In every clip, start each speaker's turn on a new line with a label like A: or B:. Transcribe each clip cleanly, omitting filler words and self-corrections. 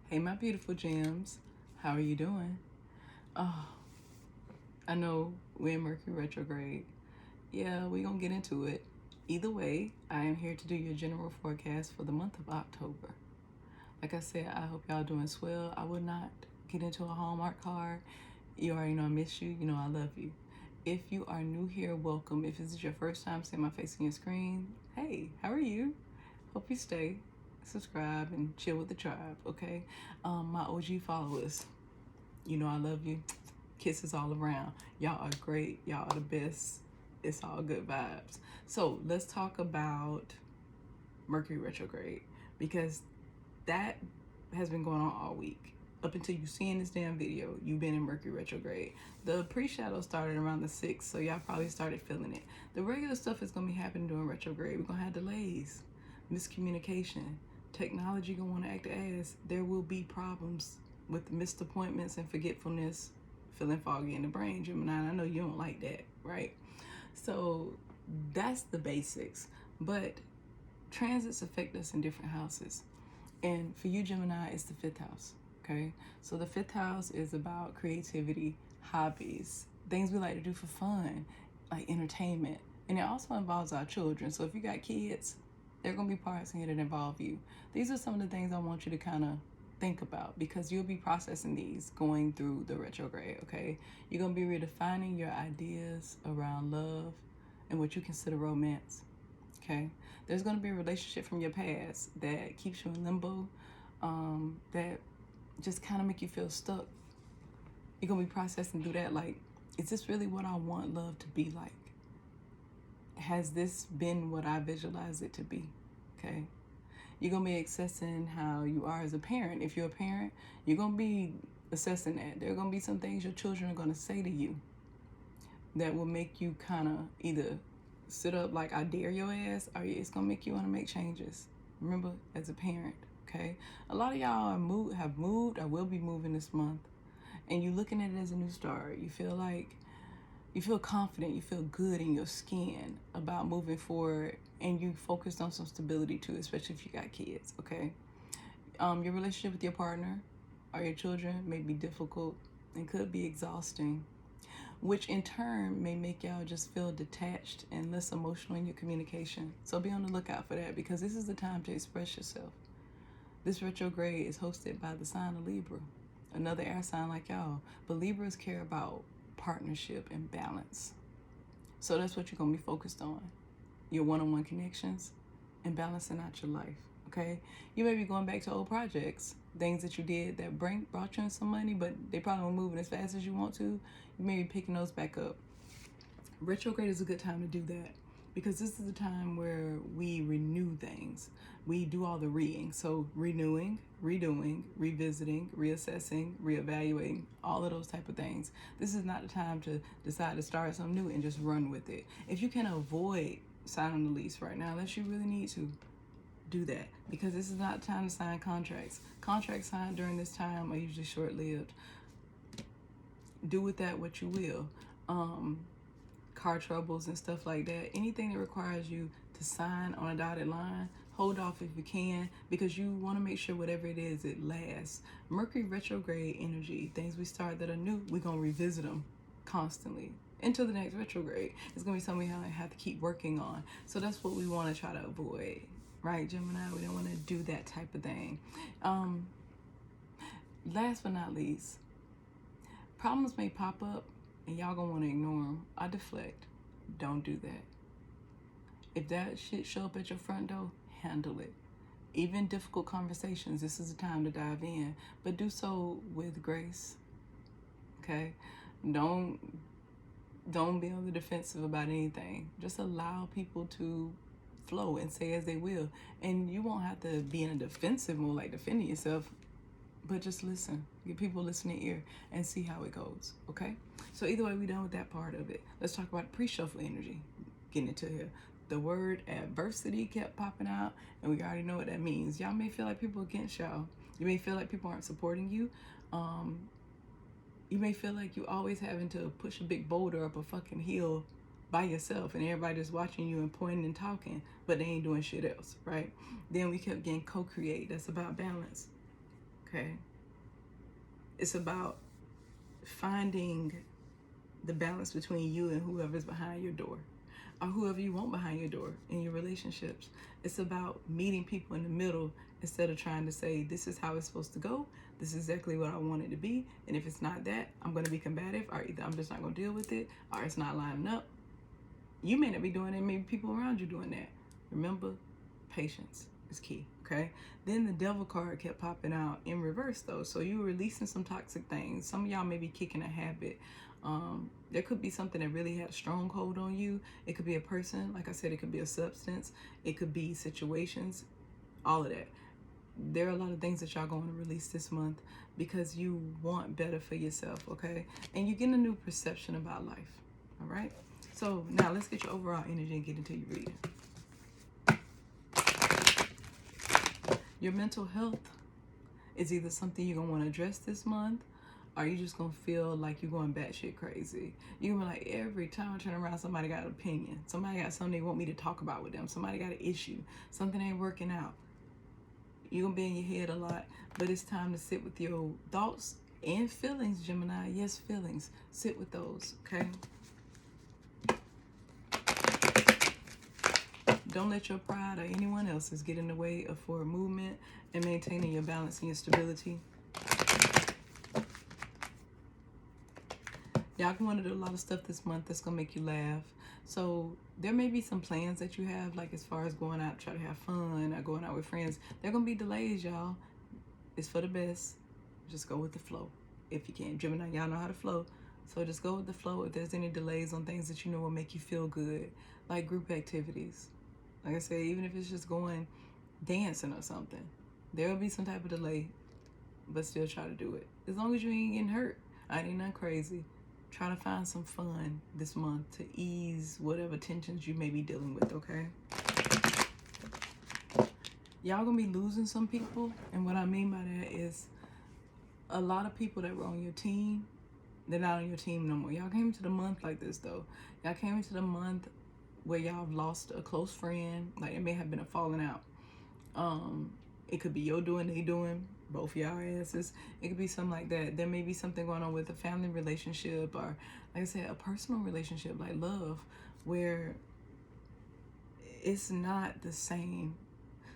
A: Hey, my beautiful gems. How are you doing? Oh, I know we're in Mercury Retrograde. Yeah, we're going to get into it. Either way, I am here to do your general forecast for the month of October. Like I said, I hope y'all doing swell. I would not get into a Hallmark card. You already know I miss you. You know I love you. If you are new here, welcome. If this is your first time seeing my face on your screen, hey, how are you? Hope you stay. Subscribe and chill with the tribe, okay? My OG followers, you know I love you. Kisses all around. Y'all are great. Y'all are the best. It's all good vibes. So let's talk about Mercury retrograde, because that has been going on all week. Up until you seeing this damn video, you've been in Mercury retrograde. The pre-shadow started around the 6th, so y'all probably started feeling it. The regular stuff is going to be happening during retrograde. We're going to have delays, miscommunication, technology going to want to act as. There will be problems with missed appointments and forgetfulness, feeling foggy in the brain, Gemini. I know you don't like that, right? So that's the basics. But transits affect us in different houses. And for you, Gemini, it's the 5th house, okay? So the 5th house is about creativity, hobbies, things we like to do for fun, like entertainment. And it also involves our children. So if you got kids, there are going to be parts in here that involve you. These are some of the things I want you to kind of think about, because you'll be processing these going through the retrograde, okay? You're going to be redefining your ideas around love and what you consider romance, okay? There's going to be a relationship from your past that keeps you in limbo, that just kind of make you feel stuck. You're going to be processing through that, like, is this really what I want love to be like? Has this been what I visualize it to be, okay? You're going to be assessing how you are as a parent. If you're a parent, you're going to be assessing that. There are going to be some things your children are going to say to you that will make you kind of either sit up like I dare your ass, or it's going to make you want to make changes. Remember, as a parent, okay? A lot of y'all have moved or will be moving this month, and you're looking at it as a new start. You feel confident, you feel good in your skin about moving forward, and you focused on some stability too, especially if you got kids, okay? Your relationship with your partner or your children may be difficult and could be exhausting, which in turn may make y'all just feel detached and less emotional in your communication. So be on the lookout for that, because this is the time to express yourself. This retrograde is hosted by the sign of Libra, another air sign like y'all, but Libras care about partnership and balance. So that's what you're going to be focused on. Your one-on-one connections and balancing out your life, okay? You may be going back to old projects, things that you did that brought you in some money, but they probably weren't moving as fast as you want to. You may be picking those back up. Retrograde is a good time to do that, because this is the time where we renew things. We do all the reing. So renewing, redoing, revisiting, reassessing, reevaluating, all of those type of things. This is not the time to decide to start something new and just run with it. If you can avoid signing the lease right now, unless you really need to, do that, because this is not the time to sign contracts. Contracts signed during this time are usually short-lived. Do with that what you will. Car troubles and stuff like that, anything that requires you to sign on a dotted line, hold off if you can, because you want to make sure whatever it is, it lasts. Mercury retrograde energy, things we start that are new, we're going to revisit them constantly until the next retrograde. It's going to be something we have to keep working on. So that's what we want to try to avoid, right, Gemini? We don't want to do that type of thing. Last but not least, problems may pop up and y'all gonna want to ignore them. I deflect. Don't do that. If that shit show up at your front door, handle it. Even difficult conversations, this is the time to dive in, but do so with grace, okay? Don't be on the defensive about anything. Just allow people to flow and say as they will. And you won't have to be in a defensive mode, like defending yourself, but just listen. Give people a listening ear and see how it goes, okay? So either way, we're done with that part of it. Let's talk about pre-shuffle energy. Getting into here. The word adversity kept popping out, and we already know what that means. Y'all may feel like people are against y'all. You may feel like people aren't supporting you. You may feel like you always having to push a big boulder up a fucking hill by yourself, and everybody just watching you and pointing and talking, but they ain't doing shit else, right? Then we kept getting co-create. That's about balance. okay? It's about finding the balance between you and whoever's behind your door, or whoever you want behind your door in your relationships. It's about meeting people in the middle instead of trying to say, this is how it's supposed to go, this is exactly what I want it to be, and if it's not that, I'm going to be combative, or either I'm just not going to deal with it, or it's not lining up. You may not be doing it, maybe people around you doing that. Remember, patience is key, okay? Then the devil card kept popping out in reverse, though. So you were releasing some toxic things. Some of y'all may be kicking a habit. There could be something that really had a stronghold on you. It could be a person. Like I said, it could be a substance. It could be situations. All of that. There are a lot of things that y'all going to release this month because you want better for yourself, okay? And you're getting a new perception about life, all right? So now let's get your overall energy and get into your reading. Your mental health is either something you're going to want to address this month, or you just going to feel like you're going batshit crazy. You're going to be like, every time I turn around, somebody got an opinion. Somebody got something they want me to talk about with them. Somebody got an issue. Something ain't working out. You're going to be in your head a lot, but it's time to sit with your thoughts and feelings, Gemini. Yes, feelings. Sit with those, okay? Don't let your pride or anyone else's get in the way of forward movement and maintaining your balance and your stability. Y'all can want to do a lot of stuff this month that's going to make you laugh. So there may be some plans that you have, like as far as going out, try to have fun, or going out with friends. There are going to be delays, y'all. It's for the best. Just go with the flow if you can. Gemini, y'all know how to flow. So just go with the flow. If there's any delays on things that you know will make you feel good, like group activities. Like I said, even if it's just going dancing or something, there will be some type of delay, but still try to do it. As long as you ain't getting hurt. I ain't nothing crazy. Try to find some fun this month to ease whatever tensions you may be dealing with, okay? Y'all gonna be losing some people, and what I mean by that is a lot of people that were on your team, they're not on your team no more. Y'all came into the month like this, though. Y'all came into the month where y'all have lost a close friend. Like, it may have been a falling out. It could be your doing, they doing, both y'all asses. It could be something like that. There may be something going on with a family relationship, or like I said, a personal relationship, like love, where it's not the same.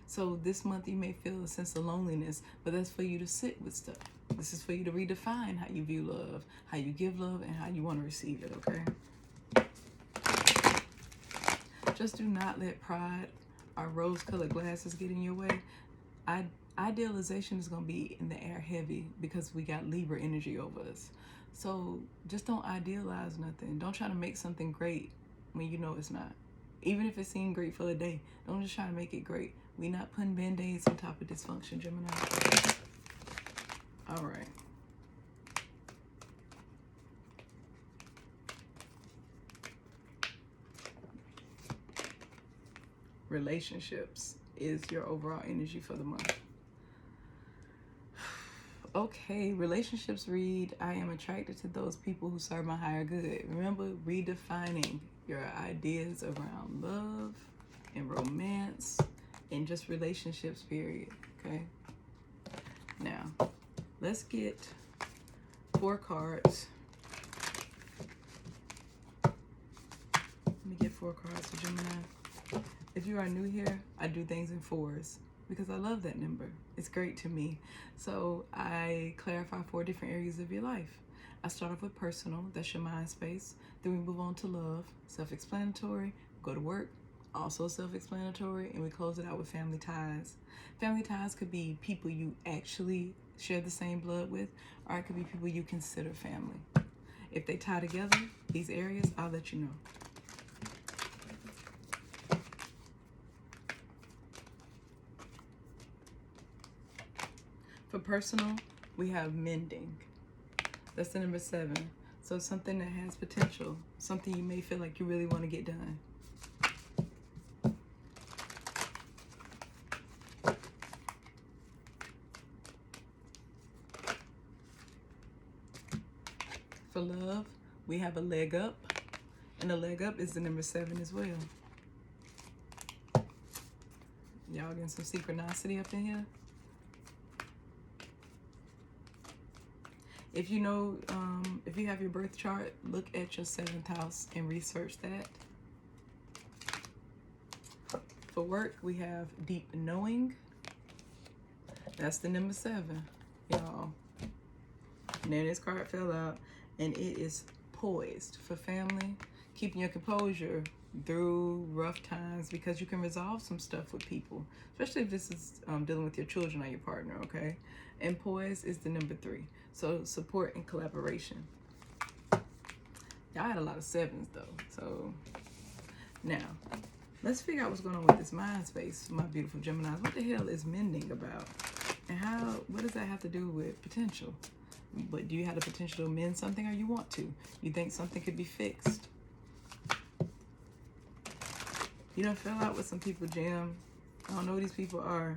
A: So this month you may feel a sense of loneliness, but that's for you to sit with stuff. This is for you to redefine how you view love, how you give love, and how you want to receive it, okay? Just do not let pride or rose-colored glasses get in your way. Idealization is going to be in the air heavy because we got Libra energy over us. So just don't idealize nothing. Don't try to make something great when you know it's not. Even if it seemed great for a day, don't just try to make it great. We're not putting band-aids on top of dysfunction, Gemini. All right. Relationships is your overall energy for the month. Okay, relationships read, I am attracted to those people who serve my higher good. Remember, redefining your ideas around love and romance and just relationships, period. Okay? Now, let's get 4 cards. Let me get 4 cards for Gemini. If you are new here, I do things in 4s because I love that number. It's great to me. So I clarify 4 different areas of your life. I start off with personal, that's your mind space. Then we move on to love, self-explanatory, go to work, also self-explanatory, and we close it out with family ties. Family ties could be people you actually share the same blood with, or it could be people you consider family. If they tie together, these areas, I'll let you know. For personal, we have mending. That's the number 7. So something that has potential, something you may feel like you really want to get done. For love, we have a leg up, and a leg up is the number 7 as well. Y'all getting some synchronicity up in here? If you know, if you have your birth chart, look at your 7th house and research that. For work, we have deep knowing. That's the number 7, y'all. And then this card fell out, and it is poised. For family, keeping your composure through rough times, because you can resolve some stuff with people, especially if this is dealing with your children or your partner, okay? And poise is the number 3. So support and collaboration. Y'all had a lot of 7s though. So now let's figure out what's going on with this mind space, my beautiful Geminis. What the hell is mending about? And what does that have to do with potential? But do you have the potential to mend something, or you want to? You think something could be fixed? You done fell out with some people, Gem. I don't know who these people are.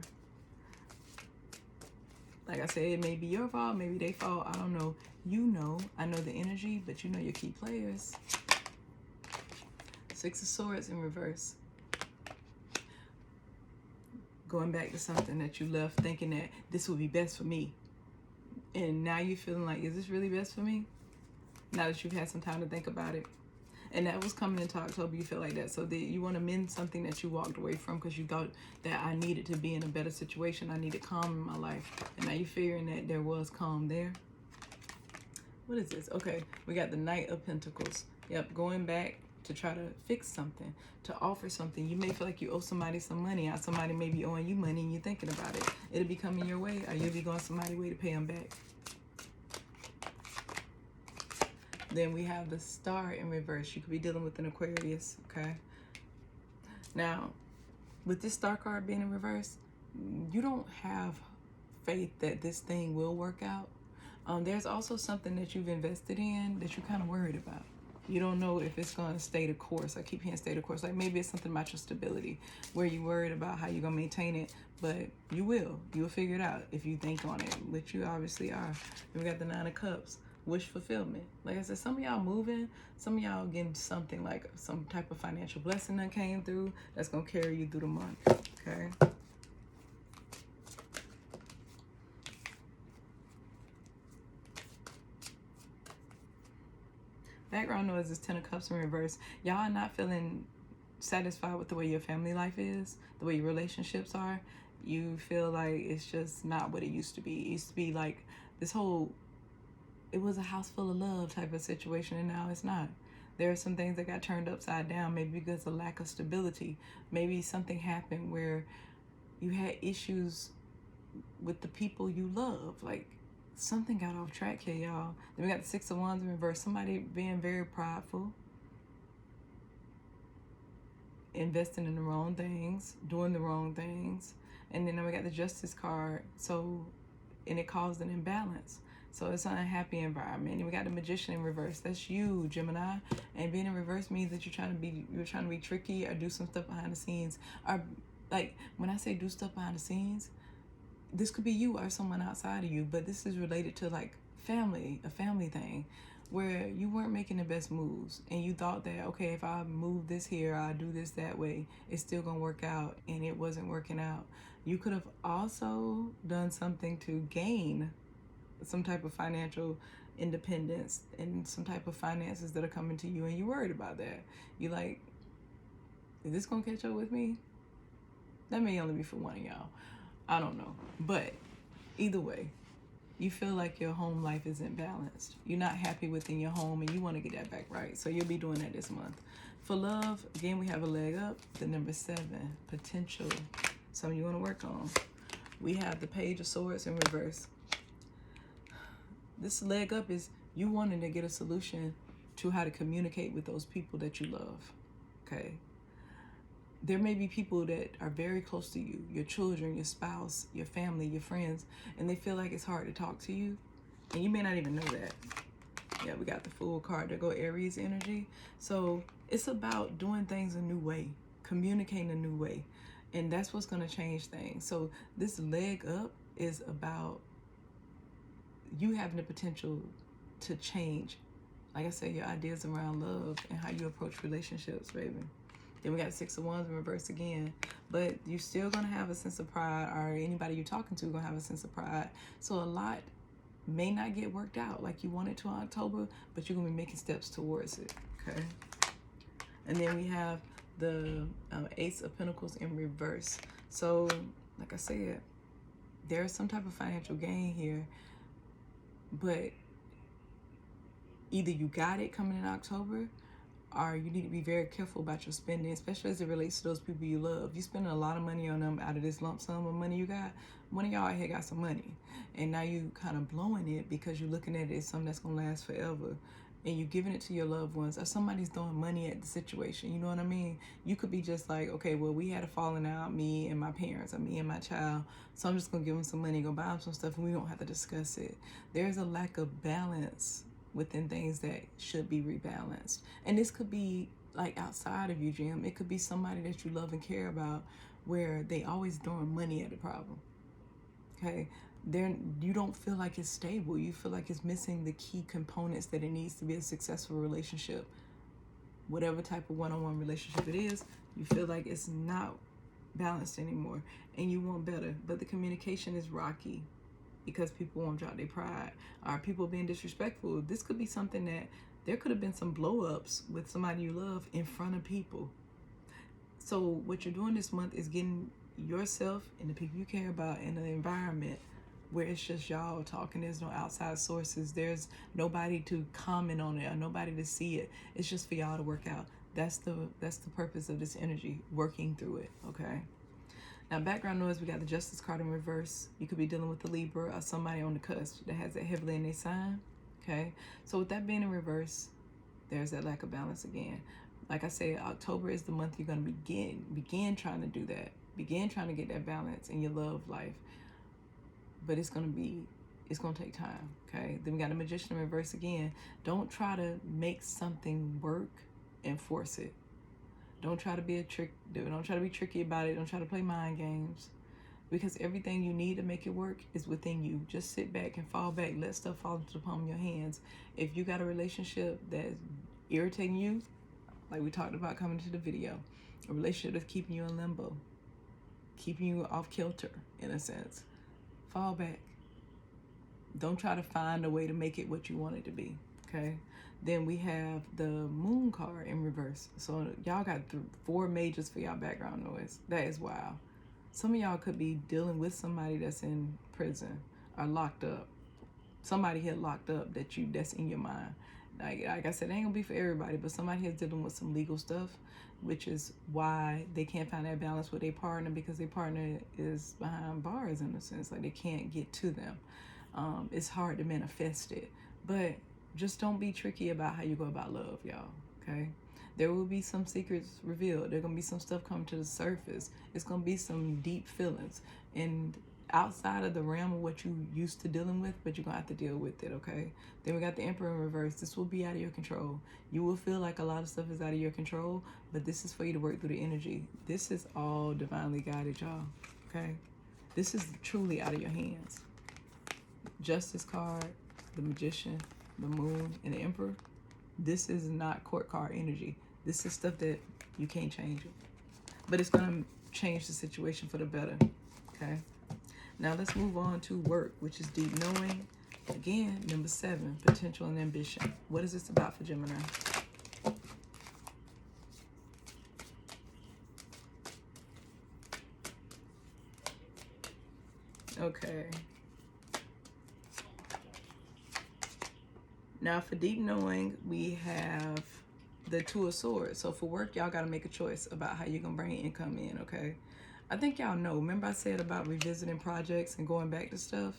A: Like I said, it may be your fault, maybe they fault, I don't know. You know, I know the energy, but you know your key players. 6 of Swords in reverse. Going back to something that you left thinking that this would be best for me. And now you're feeling like, is this really best for me? Now that you've had some time to think about it. And that was coming into October, you feel like that. So you want to mend something that you walked away from because you thought that I needed to be in a better situation. I needed calm in my life. And now you're figuring that there was calm there. What is this? Okay, we got the Knight of Pentacles. Yep, going back to try to fix something, to offer something. You may feel like you owe somebody some money, or somebody may be owing you money and you're thinking about it. It'll be coming your way, or you'll be going somebody's way to pay them back. Then we have the Star in reverse. You could be dealing with an Aquarius, okay? Now, with this Star card being in reverse, you don't have faith that this thing will work out. There's also something that you've invested in that you're kind of worried about. You don't know if it's going to stay the course. I keep hearing stay the course. Like maybe it's something about your stability where you're worried about how you're going to maintain it, but you will. You'll figure it out if you think on it, which you obviously are. And we got the 9 of Cups. Wish fulfillment. Like I said, some of y'all moving, some of y'all getting something like some type of financial blessing that came through that's going to carry you through the month, okay? Background noise is 10 of Cups in reverse. Y'all are not feeling satisfied with the way your family life is, the way your relationships are. You feel like it's just not what it used to be. It used to be like this whole, it was a house full of love type of situation, and now it's not. There are some things that got turned upside down, maybe because of lack of stability. Maybe something happened where you had issues with the people you love. Like something got off track here, y'all. Then we got the 6 of Wands in reverse. Somebody being very prideful, investing in the wrong things, doing the wrong things. And then we got the Justice card. So, and it caused an imbalance. So it's an unhappy environment. And we got the Magician in reverse. That's you, Gemini. And being in reverse means that you're trying to be tricky or do some stuff behind the scenes. Or like when I say do stuff behind the scenes, this could be you or someone outside of you, but this is related to like family, a family thing where you weren't making the best moves and you thought that, okay, if I move this here, I do this that way, it's still gonna work out, and it wasn't working out. You could have also done something to gain some type of financial independence and some type of finances that are coming to you, and you're worried about that. You're like, is this gonna catch up with me? That may only be for one of y'all. I don't know. But either way, you feel like your home life isn't balanced. You're not happy within your home and you want to get that back right. So you'll be doing that this month. For love, again, we have a leg up. The number 7, potential. Something you want to work on. We have the Page of Swords in reverse. This leg up is you wanting to get a solution to how to communicate with those people that you love. Okay? There may be people that are very close to you, your children, your spouse, your family, your friends, and they feel like it's hard to talk to you, and you may not even know that. Yeah, we got the Fool card to go Aries energy. So it's about doing things a new way, communicating a new way, and that's what's going to change things. So this leg up is about you having the potential to change, like I said, your ideas around love and how you approach relationships, baby. Then we got 6 of Wands in reverse again. But you're still going to have a sense of pride, or anybody you're talking to going to have a sense of pride. So a lot may not get worked out like you want it to in October, but you're going to be making steps towards it, okay? And then we have the Ace of Pentacles in reverse. So, like I said, there's some type of financial gain here, but either you got it coming in October, or you need to be very careful about your spending, especially as it relates to those people you love. You spending a lot of money on them out of this lump sum of money you got. One of y'all here got some money, and now you kind of blowing it because you're looking at it as something that's gonna last forever, and you giving it to your loved ones, or somebody's throwing money at the situation. You know what I mean? You could be just like, okay, well, we had a falling out, me and my parents, or me and my child, so I'm just gonna give them some money, go buy them some stuff, and we don't have to discuss it. There's a lack of balance within things that should be rebalanced. And this could be like outside of you, Jim. It could be somebody that you love and care about where they always throwing money at the problem. Okay? You don't feel like it's stable. You feel like it's missing the key components that it needs to be a successful relationship. Whatever type of one-on-one relationship it is, you feel like it's not balanced anymore and you want better. But the communication is rocky, because people won't drop their pride, or people being disrespectful. This could be something that there could have been some blow-ups with somebody you love in front of people. So what you're doing this month is getting yourself and the people you care about in an environment where it's just y'all talking. There's no outside sources. There's nobody to comment on it or nobody to see it. It's just for y'all to work out. That's the purpose of this energy, working through it, okay? Now, background noise, we got the Justice card in reverse. You could be dealing with the Libra or somebody on the cusp that has it heavily in their sign, okay? So with that being in reverse, there's that lack of balance again. Like I said, October is the month you're going to begin trying to do that. Begin trying to get that balance in your love life. But it's going to take time, okay? Then we got the Magician in reverse again. Don't try to make something work and force it. Don't try to be don't try to be tricky about it. Don't try to play mind games, because everything you need to make it work is within you. Just sit back and fall back. Let stuff fall into the palm of your hands. If you got a relationship that's irritating you, like we talked about coming to the video, a relationship that's keeping you in limbo, keeping you off kilter in a sense, fall back. Don't try to find a way to make it what you want it to be, okay? Then we have the Moon card in reverse. So y'all got 4 majors for y'all background noise. That is wild. Some of y'all could be dealing with somebody that's in prison or locked up. Somebody here locked up that's in your mind. Like I said, it ain't gonna be for everybody, but somebody here's dealing with some legal stuff, which is why they can't find that balance with their partner, because their partner is behind bars in a sense. Like they can't get to them. It's hard to manifest it, but just don't be tricky about how you go about love, y'all, okay? There will be some secrets revealed. There's going to be some stuff coming to the surface. It's going to be some deep feelings. And outside of the realm of what you used to dealing with, but you're going to have to deal with it, okay? Then we got the Emperor in reverse. This will be out of your control. You will feel like a lot of stuff is out of your control, but this is for you to work through the energy. This is all divinely guided, y'all, okay? This is truly out of your hands. Justice card, the Magician, the Moon, and the Emperor. This is not court card energy. This is stuff that you can't change it, but it's going to change the situation for the better, okay? Now let's move on to work, which is deep knowing. Again, number 7, potential and ambition. What is this about for Gemini? Okay. Now for deep knowing, we have the 2 of Swords. So for work, y'all got to make a choice about how you're going to bring income in, okay? I think y'all know. Remember I said about revisiting projects and going back to stuff?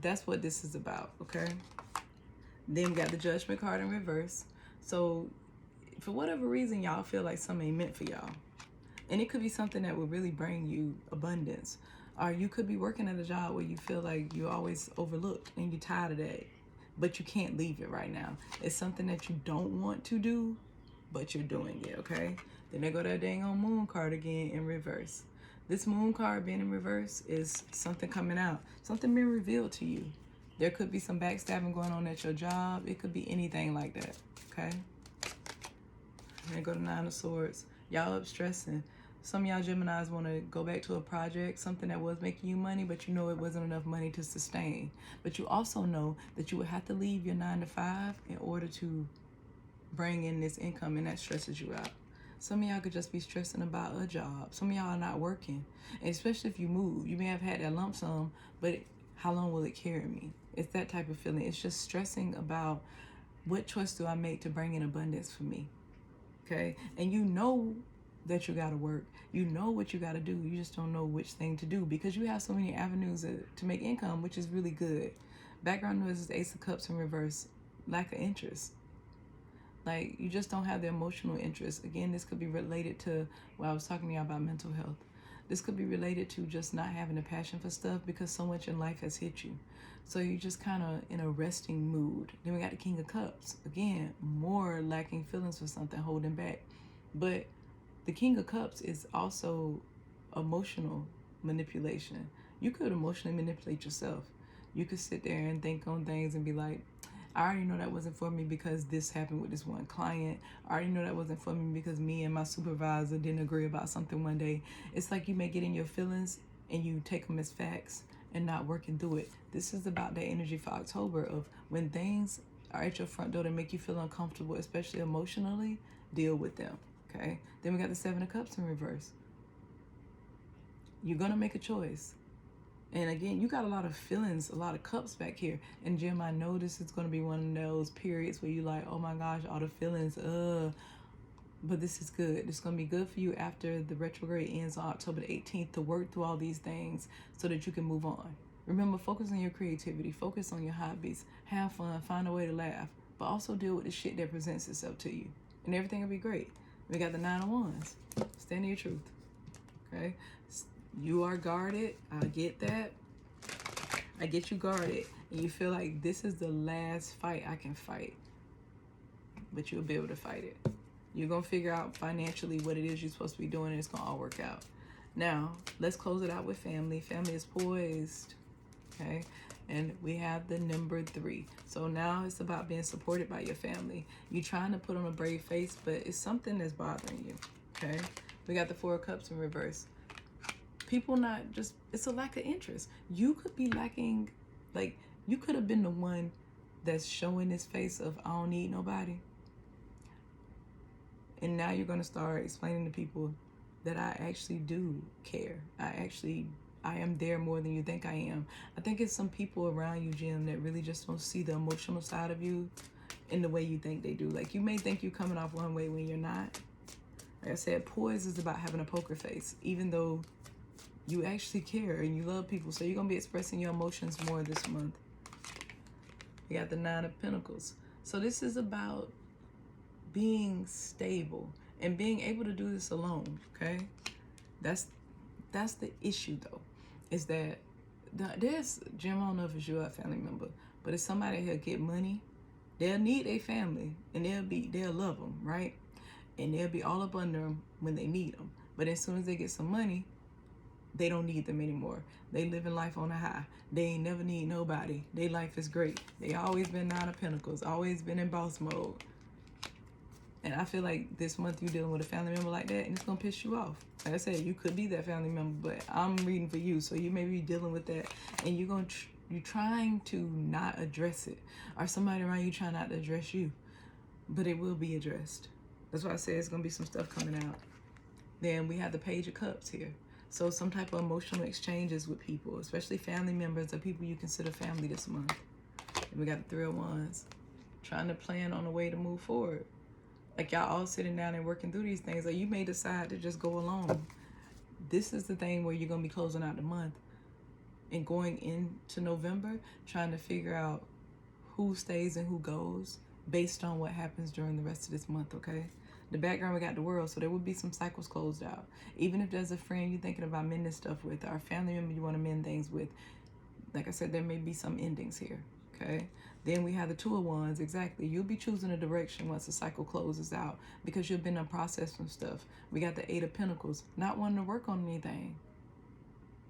A: That's what this is about, okay? Then we got the Judgment card in reverse. So for whatever reason, y'all feel like something ain't meant for y'all. And it could be something that will really bring you abundance. Or you could be working at a job where you feel like you're always overlooked and you're tired of that, but you can't leave it right now. It's something that you don't want to do, but you're doing it, okay? Then they go that dang on Moon card again in reverse. This Moon card being in reverse is something coming out, something being revealed to you. There could be some backstabbing going on at your job. It could be anything like that, okay? And they go to 9 of Swords. Y'all up stressing. Some of y'all Geminis want to go back to a project, something that was making you money, but you know it wasn't enough money to sustain. But you also know that you would have to leave your 9 to 5 in order to bring in this income, and that stresses you out. Some of y'all could just be stressing about a job. Some of y'all are not working. And especially if you move, you may have had that lump sum, but how long will it carry me? It's that type of feeling. It's just stressing about what choice do I make to bring in abundance for me, okay? And you know that you got to work. You know what you got to do. You just don't know which thing to do because you have so many avenues to make income, which is really good. Background noise is Ace of Cups in reverse. Lack of interest. Like, you just don't have the emotional interest. Again, this could be related to what I was talking to you about mental health. This could be related to just not having a passion for stuff because so much in life has hit you. So you're just kind of in a resting mood. Then we got the King of Cups. Again, more lacking feelings for something, holding back. But the King of Cups is also emotional manipulation. You could emotionally manipulate yourself. You could sit there and think on things and be like, I already know that wasn't for me because this happened with this one client. I already know that wasn't for me because me and my supervisor didn't agree about something one day. It's like you may get in your feelings and you take them as facts and not working through it. This is about that energy for October of when things are at your front door to make you feel uncomfortable, especially emotionally, deal with them, okay? Then we got the Seven of Cups in reverse. You're going to make a choice. And again, you got a lot of feelings, a lot of cups back here. And Jim, I know this is going to be one of those periods where you're like, oh my gosh, all the feelings, but this is good. It's going to be good for you after the retrograde ends on October the 18th to work through all these things so that you can move on. Remember, focus on your creativity, focus on your hobbies, have fun, find a way to laugh, but also deal with the shit that presents itself to you. And everything will be great. We got the Nine of Wands. Stand in your truth. Okay? You are guarded. I get that. I get you guarded. And you feel like this is the last fight I can fight. But you'll be able to fight it. You're going to figure out financially what it is you're supposed to be doing, and it's going to all work out. Now, let's close it out with family. Family is poised. Okay? And we have the number 3. So now it's about being supported by your family. You're trying to put on a brave face, but it's something that's bothering you. Okay? We got the Four of Cups in reverse. People not just, it's a lack of interest. You could be lacking, like, you could have been the one that's showing this face of, I don't need nobody. And now you're going to start explaining to people that I actually do care. I am there more than you think I am. I think it's some people around you, Jim, that really just don't see the emotional side of you in the way you think they do. Like, you may think you're coming off one way when you're not. Like I said, poise is about having a poker face, even though you actually care and you love people. So you're going to be expressing your emotions more this month. You got the Nine of Pentacles. So this is about being stable and being able to do this alone, okay? That's the issue, though, is that there's, Jim, I don't know if it's you or a family member, but if somebody here get money, they'll need a family and they'll love them, right? And they'll be all up under them when they need them. But as soon as they get some money, they don't need them anymore. They living life on a high. They ain't never need nobody. Their life is great. They always been Nine of Pentacles, always been in boss mode. And I feel like this month you're dealing with a family member like that, and it's gonna piss you off. Like I said, you could be that family member, but I'm reading for you, so you may be dealing with that, and you're trying to not address it, or somebody around you trying not to address you, but it will be addressed. That's why I say it's gonna be some stuff coming out. Then we have the Page of Cups here. So some type of emotional exchanges with people, especially family members or people you consider family this month. And we got the Three of Wands. Trying to plan on a way to move forward. Like y'all all sitting down and working through these things. Or you may decide to just go alone. This is the thing where you're going to be closing out the month. And going into November, trying to figure out who stays and who goes based on what happens during the rest of this month, okay? The background, we got the World, so there would be some cycles closed out. Even if there's a friend you're thinking about mending stuff with, or a family member you want to mend things with, like I said, there may be some endings here, okay? Then we have the Two of Wands, exactly. You'll be choosing a direction once the cycle closes out because you've been in process some stuff. We got the Eight of Pentacles, not wanting to work on anything.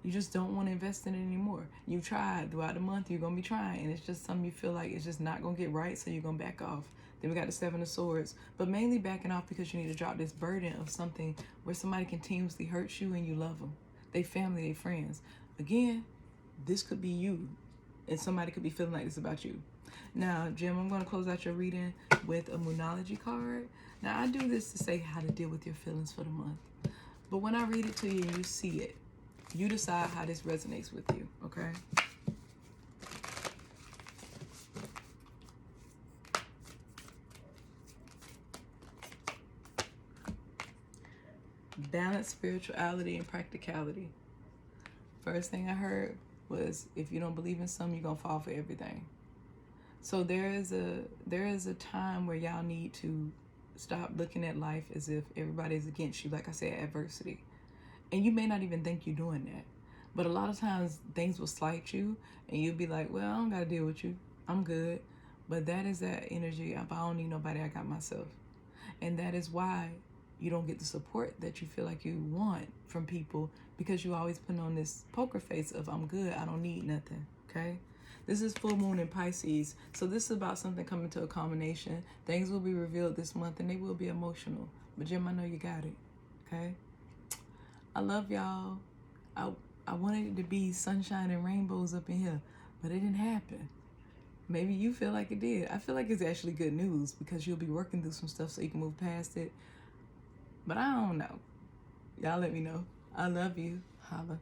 A: You just don't want to invest in it anymore. You tried throughout the month, you're going to be trying, and it's just something you feel like it's just not going to get right, so you're going to back off. Then we got the Seven of Swords, but mainly backing off because you need to drop this burden of something where somebody continuously hurts you and you love them. They family, they friends. Again, this could be you, and somebody could be feeling like this about you. Now, Jim, I'm going to close out your reading with a Moonology card. Now, I do this to say how to deal with your feelings for the month. But when I read it to you and you see it, you decide how this resonates with you, okay? Balance, spirituality, and practicality. First thing I heard was, if you don't believe in something, you're going to fall for everything. So there is a time where y'all need to stop looking at life as if everybody's against you. Like I said, adversity. And you may not even think you're doing that. But a lot of times things will slight you and you'll be like, well, I don't got to deal with you. I'm good. But that is that energy of, I don't need nobody, I got myself. And that is why you don't get the support that you feel like you want from people, because you always put on this poker face of, I'm good, I don't need nothing, okay? This is full moon in Pisces. So this is about something coming to a culmination. Things will be revealed this month and they will be emotional. But Jim, I know you got it, okay? I love y'all. I wanted it to be sunshine and rainbows up in here, but it didn't happen. Maybe you feel like it did. I feel like it's actually good news because you'll be working through some stuff so you can move past it. But I don't know. Y'all let me know. I love you. Holla.